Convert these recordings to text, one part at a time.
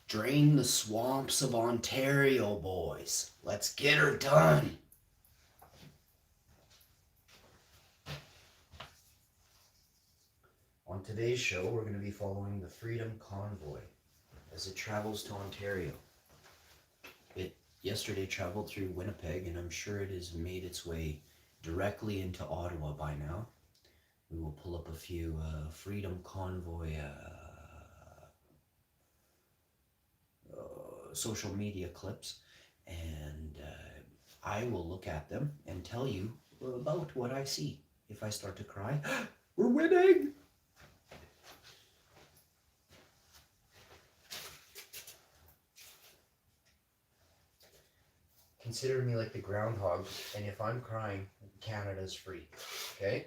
Drain the swamps of Ontario, boys. Let's get her done. On today's show, we're going to be following the Freedom Convoy as it travels to Ontario. It yesterday traveled through Winnipeg, and I'm sure it has made its way directly into Ottawa by now. We will pull up a few Freedom Convoy social media clips, and I will look at them and tell you about what I see. If I start to cry, we're winning! Consider me like the groundhog, and if I'm crying, Canada's free, okay?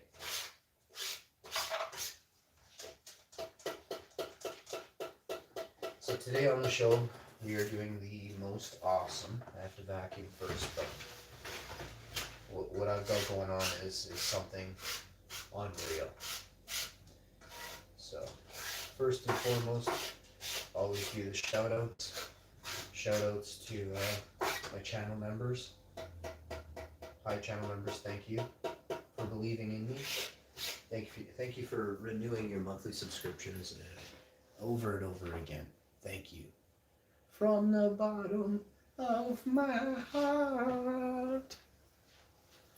So today on the show, we are doing the most awesome. I have to vacuum first, but what I've got going on is something unreal. So, first and foremost, always do the shout-outs. Shout-outs to my channel members. Hi, channel members, thank you for believing in me. Thank you for renewing your monthly subscriptions over and over again. Thank you. From the bottom of my heart.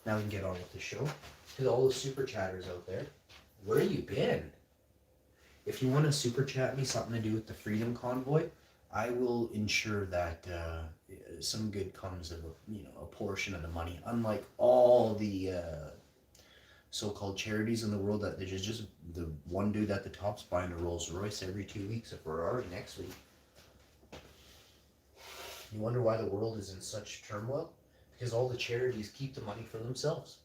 Now we can get on with the show. To all the super chatters out there, where you been? If you want to super chat me something to do with the Freedom Convoy, I will ensure that some good comes of a portion of the money. Unlike all the so-called charities in the world, that there's just the one dude at the top's buying a Rolls Royce every 2 weeks, a Ferrari next week. You wonder why the world is in such turmoil? Because all the charities keep the money for themselves.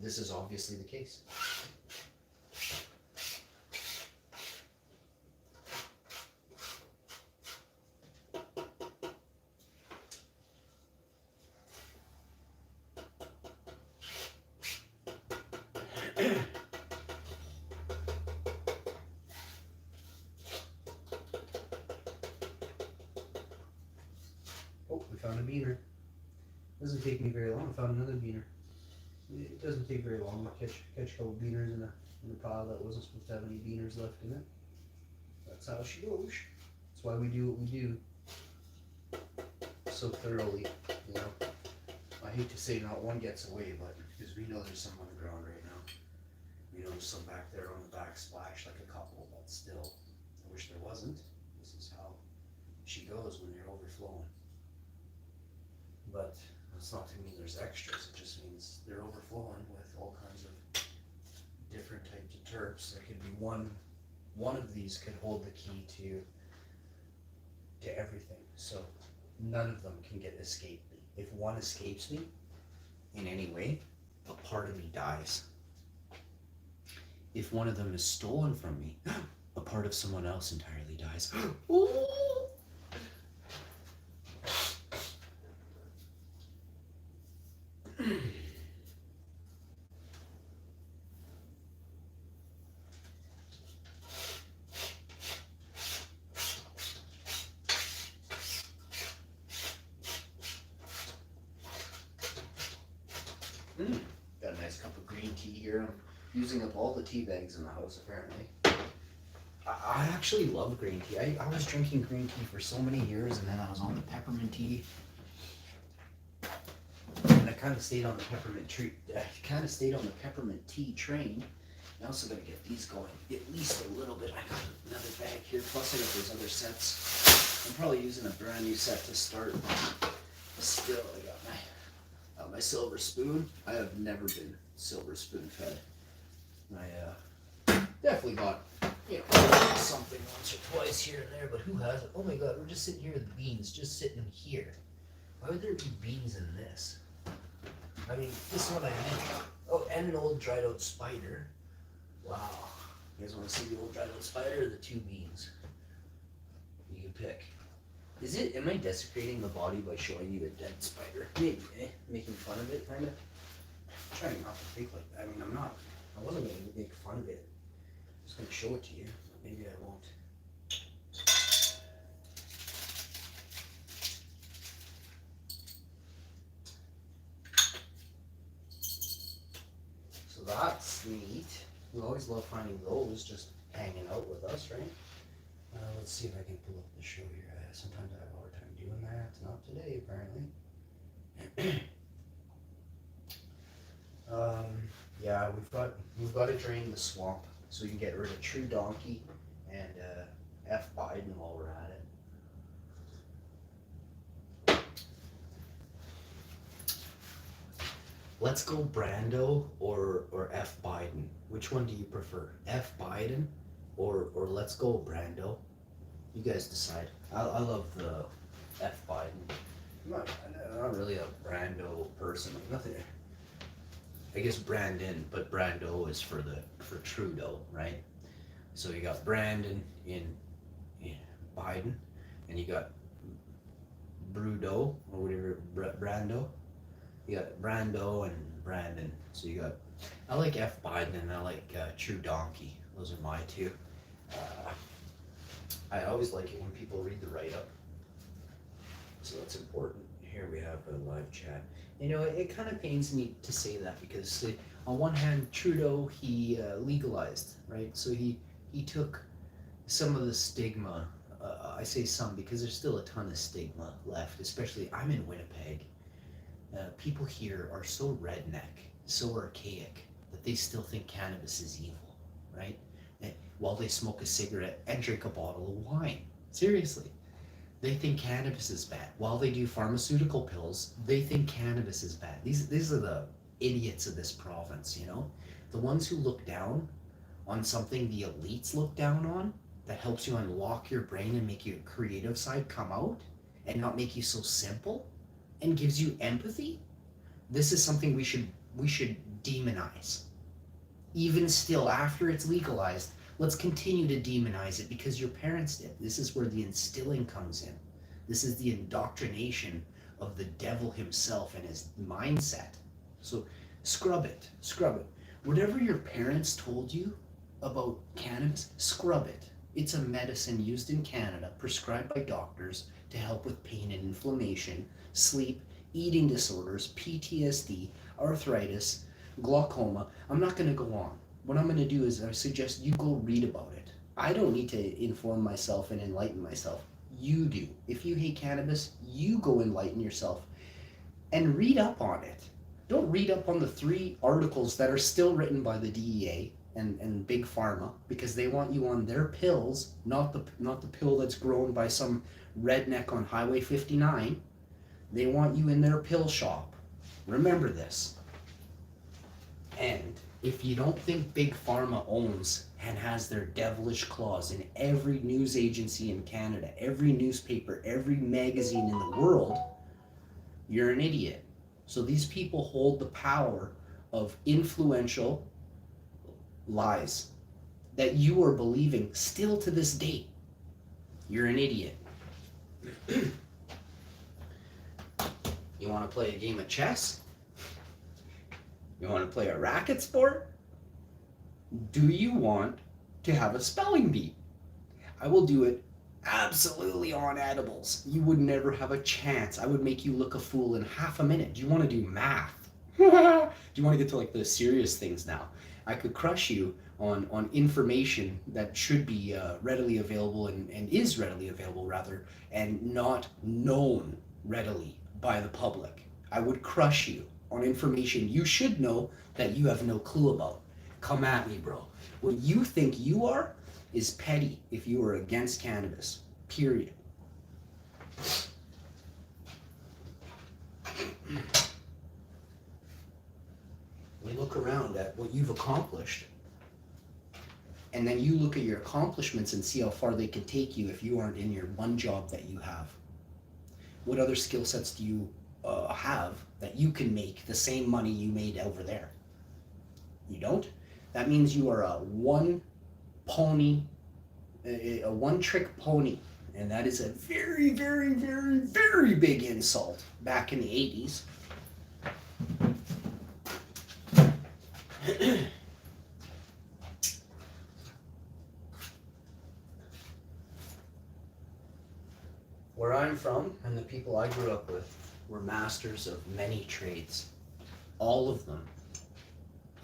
This is obviously the case. Oh, we found a beaner. Doesn't take me very long. I found another beaner. It doesn't take very long to catch a couple beaners in a pile that wasn't supposed to have any beaners left in it. That's how she goes. That's why we do what we do so thoroughly, you know. I hate to say not one gets away, but because we know there's some on the ground right now. We know there's some back there on the backsplash, like a couple, but still, I wish there wasn't. This is how she goes when you're overflowing. But it's not to mean there's extras, it just means they're overflowing with all kinds of different types of terps. There could be one of these could hold the key to everything. So none of them can escape me. If one escapes me in any way, a part of me dies. If one of them is stolen from me, a part of someone else entirely dies. Got a nice cup of green tea here. I'm using up all the tea bags in the house, apparently. I actually love green tea. I was drinking green tea for so many years, and then I was on the peppermint tea. And I kind of stayed on the peppermint tea train. I also got to get these going at least a little bit. I got another bag here, plus I got those other sets. I'm probably using a brand new set to start. Still, I got my silver spoon. I have never been silver spoon fed. I definitely got something once or twice here and there, but who hasn't? Oh my god, we're just sitting here with beans, just sitting here. Why would there be beans in this? I mean, this one I need. Oh, and an old dried out spider. Wow. You guys want to see the old dried out spider or the two beans? You can pick. Am I desecrating the body by showing you a dead spider? Maybe, making fun of it, kind of? I'm trying not to think like that. I mean, I'm not. I wasn't going to make fun of it. I'm just going to show it to you. Maybe I won't. We always love finding those just hanging out with us, right? Let's see if I can pull up the show here. Sometimes I have a hard time doing that. Not today, apparently. Yeah, we've got to drain the swamp so we can get rid of TRUDONKEY and F Biden while we're at it. Let's go Brando or F Biden. Which one do you prefer? F Biden or let's go Brando? You guys decide. I love the F Biden. I'm not really a Brando person. Nothing. I guess Brandon, but Brando is for Trudeau, right? So you got Brandon in Biden, and you got Brudo or whatever, Brando. You got Brando and Brandon. So you got, I like F Biden and I like TRUDONKEY. Those are my two. I always like it when people read the write-up. So that's important. Here we have a live chat. You know, it kind of pains me to say that because on one hand, Trudeau, he legalized, right? So he took some of the stigma. I say some because there's still a ton of stigma left, especially I'm in Winnipeg. People here are so redneck, so archaic, that they still think cannabis is evil, right? While they smoke a cigarette and drink a bottle of wine. Seriously. They think cannabis is bad. While they do pharmaceutical pills, they think cannabis is bad. These are the idiots of this province, you know? The ones who look down on something the elites look down on that helps you unlock your brain and make your creative side come out and not make you so simple and gives you empathy. This is something we should demonize. Even still, after it's legalized, let's continue to demonize it because your parents did. This is where the instilling comes in. This is the indoctrination of the devil himself and his mindset. So scrub it, scrub it. Whatever your parents told you about cannabis, scrub it. It's a medicine used in Canada, prescribed by doctors to help with pain and inflammation, sleep, eating disorders, PTSD, arthritis, glaucoma. I'm not going to go on. What I'm going to do is I suggest you go read about it. I don't need to inform myself and enlighten myself. You do. If you hate cannabis, you go enlighten yourself and read up on it. Don't read up on the 3 articles that are still written by the DEA and Big Pharma because they want you on their pills, not the pill that's grown by some redneck on Highway 59. They want you in their pill shop. Remember this. And if you don't think Big Pharma owns and has their devilish claws in every news agency in Canada, every newspaper, every magazine in the world, you're an idiot. So these people hold the power of influential lies that you are believing still to this date. You're an idiot. You want to play a game of chess? You want to play a racket sport? Do you want to have a spelling bee? I will do it absolutely on edibles. You would never have a chance. I would make you look a fool in half a minute. Do you want to do math? Do you want to get to like the serious things now? I could crush you on information that should be readily available and is readily available rather, and not known readily by the public. I would crush you on information you should know that you have no clue about. Come at me, bro. What you think you are is petty if you are against cannabis. Period. We look around at what you've accomplished, and then you look at your accomplishments and see how far they can take you if you aren't in your one job that you have. What other skill sets do you have that you can make the same money you made over there? You don't? That means you are a one trick pony. And that is a very, very, very, very big insult back in the 80s. Where I'm from, and the people I grew up with, were masters of many trades. All of them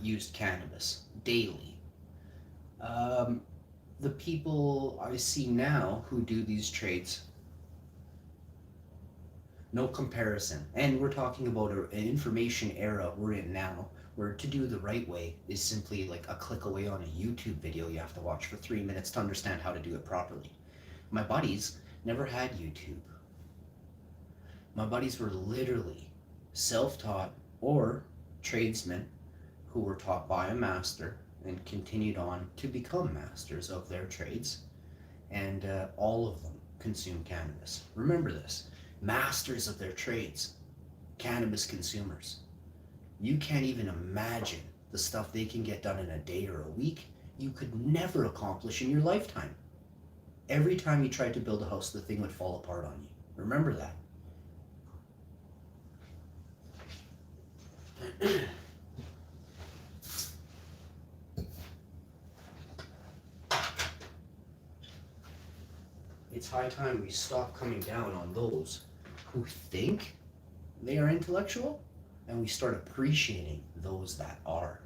used cannabis daily Um, the people I see now who do these trades, no comparison. And we're talking about an information era we're in now, where to do the right way is simply like a click away on a YouTube video you have to watch for 3 minutes to understand how to do it properly. My buddies never had YouTube. My buddies were literally self-taught or tradesmen who were taught by a master and continued on to become masters of their trades, and all of them consume cannabis. Remember this: masters of their trades, cannabis consumers. You can't even imagine the stuff they can get done in a day or a week you could never accomplish in your lifetime. Every time you tried to build a house, the thing would fall apart on you. Remember that. It's high time we stop coming down on those who think they are intellectual, and we start appreciating those that are.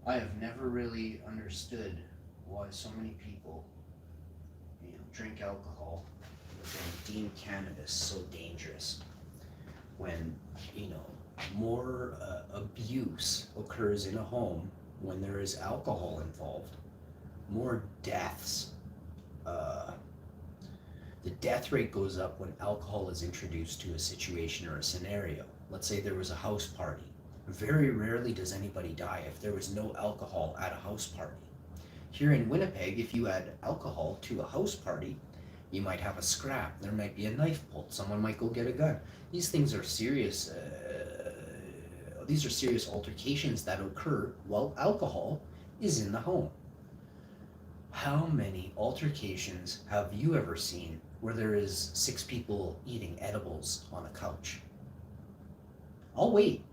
I have never really understood why so many people, drink alcohol and deem cannabis so dangerous when, more abuse occurs in a home when there is alcohol involved, more deaths. The death rate goes up when alcohol is introduced to a situation or a scenario. Let's say there was a house party. Very rarely does anybody die if there was no alcohol at a house party. Here in Winnipeg, if you add alcohol to a house party, you might have a scrap. There might be a knife pulled. Someone might go get a gun. These things are serious. These are serious altercations that occur while alcohol is in the home. How many altercations have you ever seen where there is 6 people eating edibles on a couch? I'll wait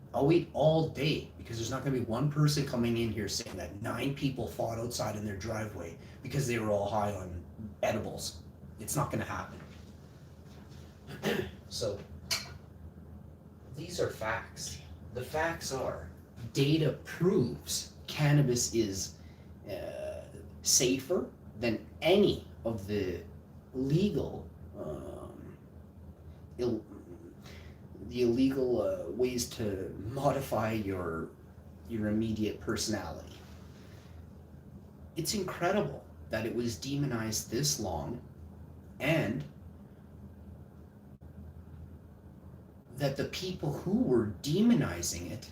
all day, because there's not going to be one person coming in here saying that 9 people fought outside in their driveway because they were all high on edibles. It's not going to happen. So, these are facts. The facts are, data proves cannabis is safer than any of the legal ways to modify your immediate personality. It's incredible that it was demonized this long, and that the people who were demonizing it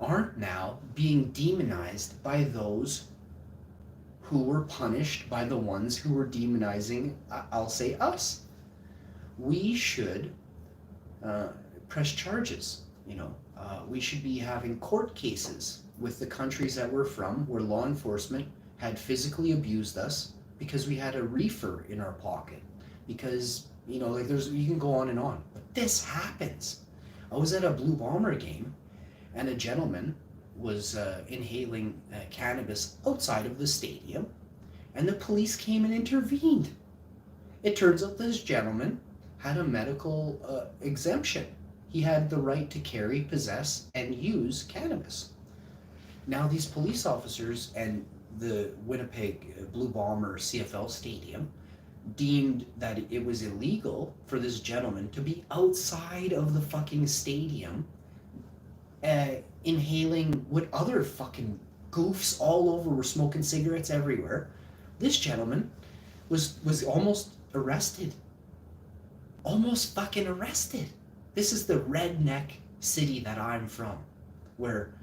aren't now being demonized by those who were punished by the ones who were demonizing, I'll say, us. We should press charges. We should be having court cases with the countries that we're from, where law enforcement had physically abused us because we had a reefer in our pocket. Because, you can go on and on. But this happens. I was at a Blue Bomber game, and a gentleman was inhaling cannabis outside of the stadium, and the police came and intervened. It turns out this gentleman had a medical exemption. He had the right to carry, possess, and use cannabis. Now these police officers and the Winnipeg Blue Bomber CFL stadium deemed that it was illegal for this gentleman to be outside of the fucking stadium inhaling what other fucking goofs all over were smoking cigarettes everywhere. This gentleman was almost arrested. Almost fucking arrested. This is the redneck city that I'm from, where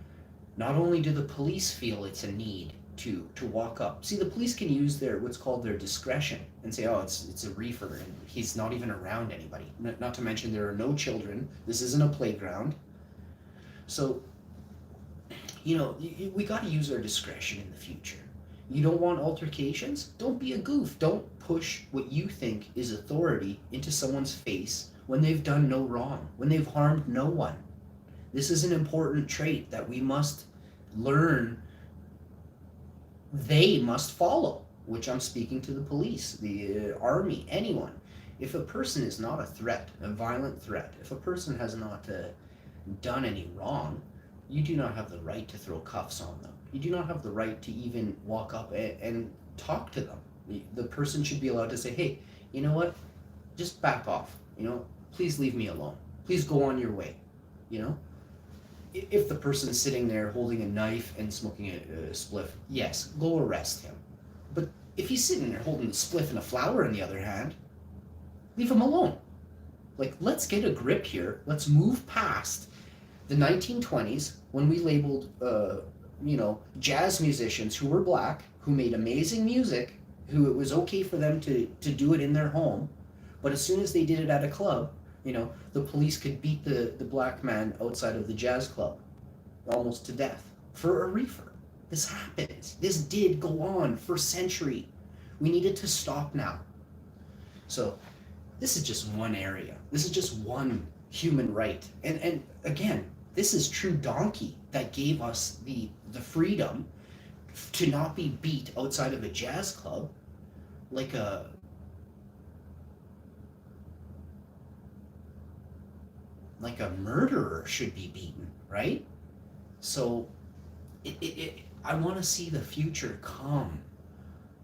not only do the police feel it's a need to walk up. See, the police can use what's called their discretion and say, oh, it's a reefer and he's not even around anybody. Not to mention there are no children. This isn't a playground. So, we got to use our discretion in the future. You don't want altercations? Don't be a goof. Don't push what you think is authority into someone's face when they've done no wrong, when they've harmed no one. This is an important trait that we must learn they must follow, which I'm speaking to the police, the army, anyone. If a person is not a threat, a violent threat, if a person has not done any wrong, you do not have the right to throw cuffs on them. You do not have the right to even walk up and talk to them. The person should be allowed to say, hey, you know what? Just back off. Please leave me alone. Please go on your way. You know, if the person's sitting there holding a knife and smoking a spliff, yes, go arrest him. But if he's sitting there holding a spliff and a flower in the other hand, leave him alone. Like, let's get a grip here. Let's move past the 1920s when we labeled, jazz musicians who were black, who made amazing music, who it was okay for them to do it in their home. But as soon as they did it at a club, the police could beat the black man outside of the jazz club almost to death for a reefer. This happens. This did go on for a century. We need it to stop now. So this is just one area. This is just one human right. And again, this is TRUDONKEY that gave us the freedom to not be beat outside of a jazz club like a murderer should be beaten, right? So I want to see the future come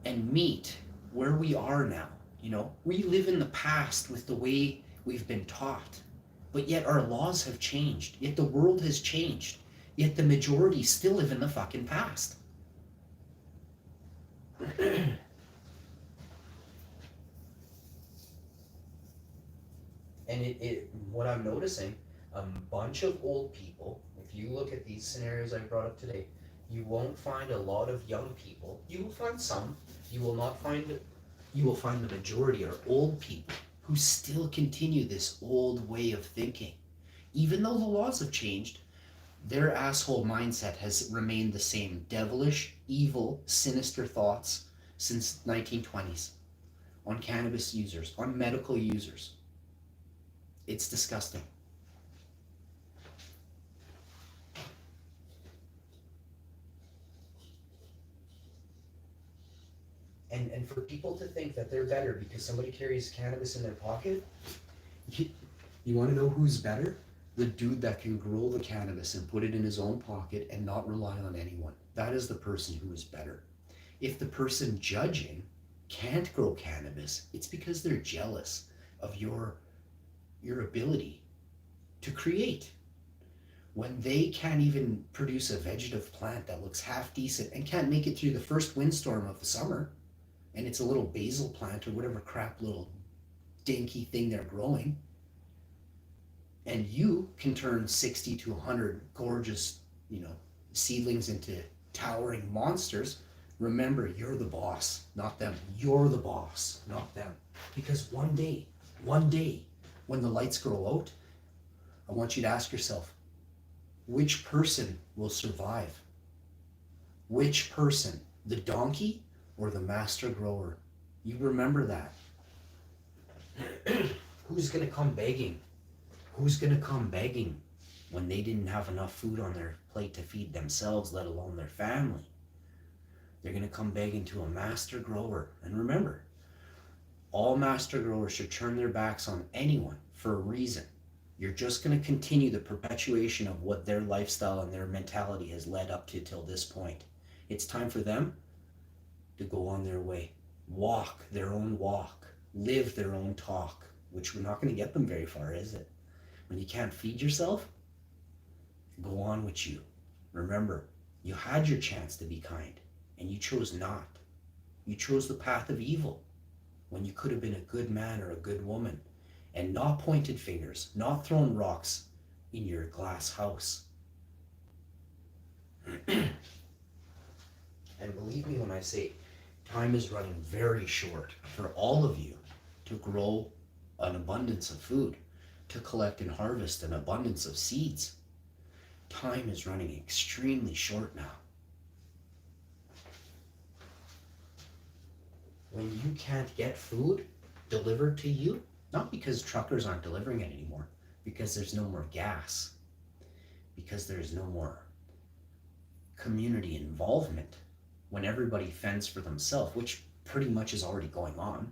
and meet where we are now. We live in the past with the way we've been taught, but yet our laws have changed, yet the world has changed, yet the majority still live in the fucking past. And what I'm noticing, a bunch of old people, if you look at these scenarios I brought up today, you won't find a lot of young people. You will find some. You will find the majority are old people who still continue this old way of thinking. Even though the laws have changed, their asshole mindset has remained the same. Devilish, evil, sinister thoughts since 1920s on cannabis users, on medical users. It's disgusting. And for people to think that they're better because somebody carries cannabis in their pocket, you want to know who's better? The dude that can grow the cannabis and put it in his own pocket and not rely on anyone. That is the person who is better. If the person judging can't grow cannabis, it's because they're jealous of your ability to create. When they can't even produce a vegetative plant that looks half decent and can't make it through the first windstorm of the summer, and it's a little basil plant or whatever crap little dinky thing they're growing, and you can turn 60 to 100 gorgeous, seedlings into towering monsters, remember, you're the boss, not them. You're the boss, not them. Because one day, when the lights go out, I want you to ask yourself, which person will survive? Which person? The donkey or the master grower? You remember that. Who's going to come begging? Who's going to come begging when they didn't have enough food on their plate to feed themselves, let alone their family? They're going to come begging to a master grower. And remember, all master growers should turn their backs on anyone for a reason. You're just going to continue the perpetuation of what their lifestyle and their mentality has led up to till this point. It's time for them to go on their way, walk their own walk, live their own talk, which we're not going to get them very far, is it? When you can't feed yourself, go on with you. Remember, you had your chance to be kind, and you chose not. You chose the path of evil when you could have been a good man or a good woman, and not pointed fingers, not thrown rocks in your glass house. And believe me when I say, time is running very short for all of you to grow an abundance of food, to collect and harvest an abundance of seeds. Time is running extremely short now. When you can't get food delivered to you, not because truckers aren't delivering it anymore, because there's no more gas, because there's no more community involvement, when everybody fends for themselves, which pretty much is already going on.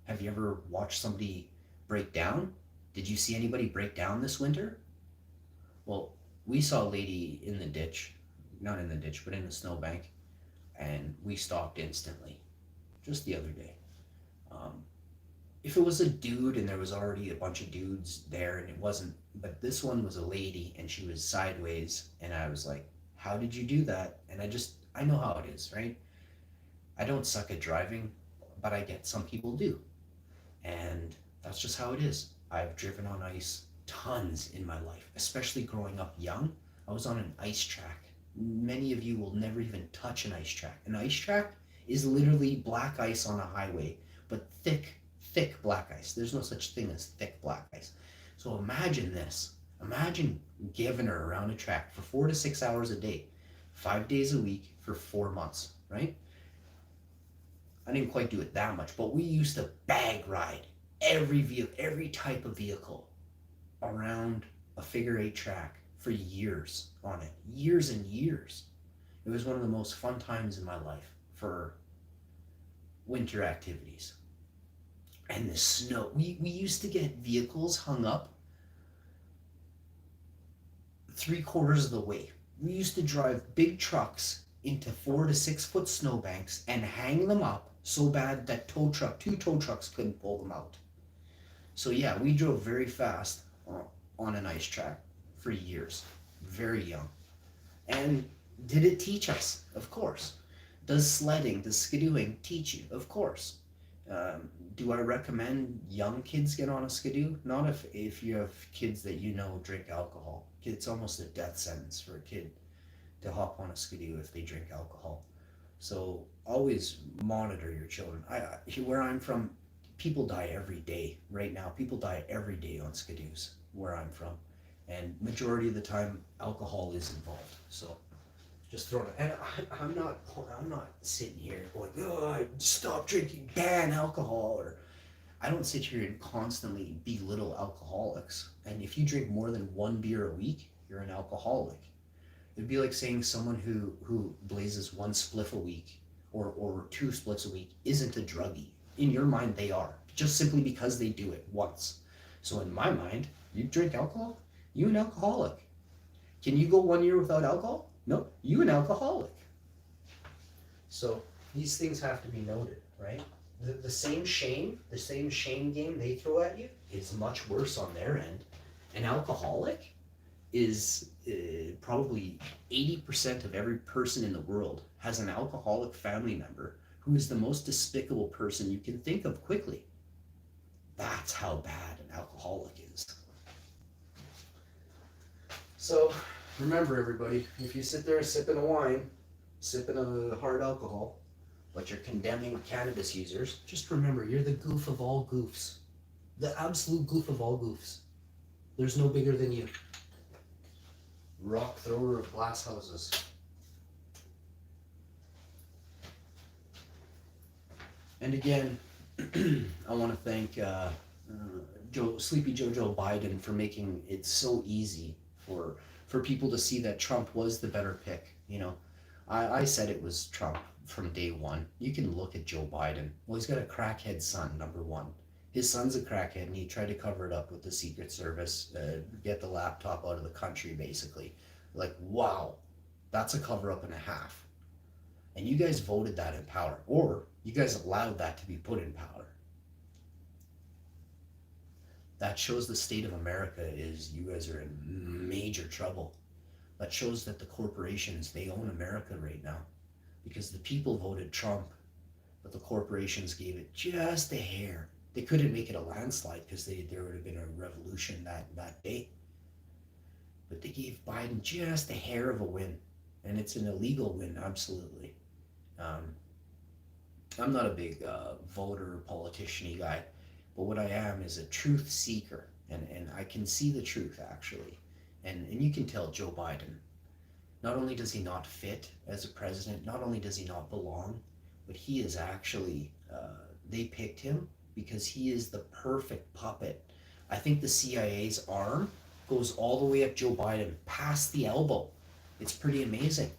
Have you ever watched somebody break down? Did you see anybody break down this winter? Well, we saw a lady in the ditch, not in the ditch, but in the snowbank, and we stopped instantly, just the other day. Um, if it was a dude and there was already a bunch of dudes there and it wasn't, but this one was a lady and she was sideways, and I was like, how did you do that? And I know how it is, right? I don't suck at driving, but I get some people do. And that's just how it is. I've driven on ice tons in my life, especially growing up young. I was on an ice track. Many of you will never even touch an ice track. An ice track is literally black ice on a highway, but thick, thick black ice. There's no such thing as thick black ice. So imagine this. Imagine giving her around a track for 4 to 6 hours a day, 5 days a week for 4 months, right? I didn't quite do it that much, but we used to bag ride every vehicle, every type of vehicle around a figure eight track for years on it, years and years. It was one of the most fun times in my life for winter activities. And the snow, we used to get vehicles hung up 3/4 of the way. We used to drive big trucks into 4 to 6 foot snowbanks and hang them up so bad that two tow trucks couldn't pull them out. So yeah, we drove very fast on an ice track for years, very young. And did it teach us? Of course. Does sledding, does skidooing teach you? Of course. Do I recommend young kids get on a skidoo? Not if you have kids that you know drink alcohol. It's almost a death sentence for a kid to hop on a skidoo if they drink alcohol. So always monitor your children. Where I'm from, people die every day. Right now, people die every day on skidoos where I'm from, and majority of the time, alcohol is involved. So just throwing it. And I'm not sitting here going, oh, stop drinking, ban alcohol, or I don't sit here and constantly belittle alcoholics. And if you drink more than one beer a week, you're an alcoholic. It'd be like saying someone who blazes one spliff a week or 2 splits a week isn't a druggie. In your mind, they are, just simply because they do it once. So in my mind, you drink alcohol, you an alcoholic. Can you go 1 year without alcohol? No, you an alcoholic. So these things have to be noted, right? The same shame game they throw at you is much worse on their end. An alcoholic is probably 80% of every person in the world has an alcoholic family member who is the most despicable person you can think of quickly. That's how bad an alcoholic is. So remember, everybody, if you sit there sipping a wine, sipping a hard alcohol, but you're condemning cannabis users, just remember, you're the goof of all goofs. The absolute goof of all goofs. There's no bigger than you. Rock thrower of glass houses. And again, I want to thank Sleepy Joe Biden for making it so easy for people to see that Trump was the better pick. You know, I said it was Trump from day one. You can look at Joe Biden. Well, he's got a crackhead son, number one. His son's a crackhead, and he tried to cover it up with the Secret Service, get the laptop out of the country, basically. Like, wow, that's a cover-up and a half. And you guys voted that in power, or you guys allowed that to be put in power. That shows the state of America is you guys are in major trouble. That shows that the corporations, they own America right now. Because the people voted Trump, but the corporations gave it just a hair. They couldn't make it a landslide because there would have been a revolution that day. But they gave Biden just a hair of a win. And it's an illegal win, absolutely. I'm not a big voter, politician-y guy. But what I am is a truth seeker. And I can see the truth, actually. And you can tell Joe Biden, not only does he not fit as a president, not only does he not belong, but he is actually, they picked him because he is the perfect puppet. I think the CIA's arm goes all the way up Joe Biden, past the elbow. It's pretty amazing.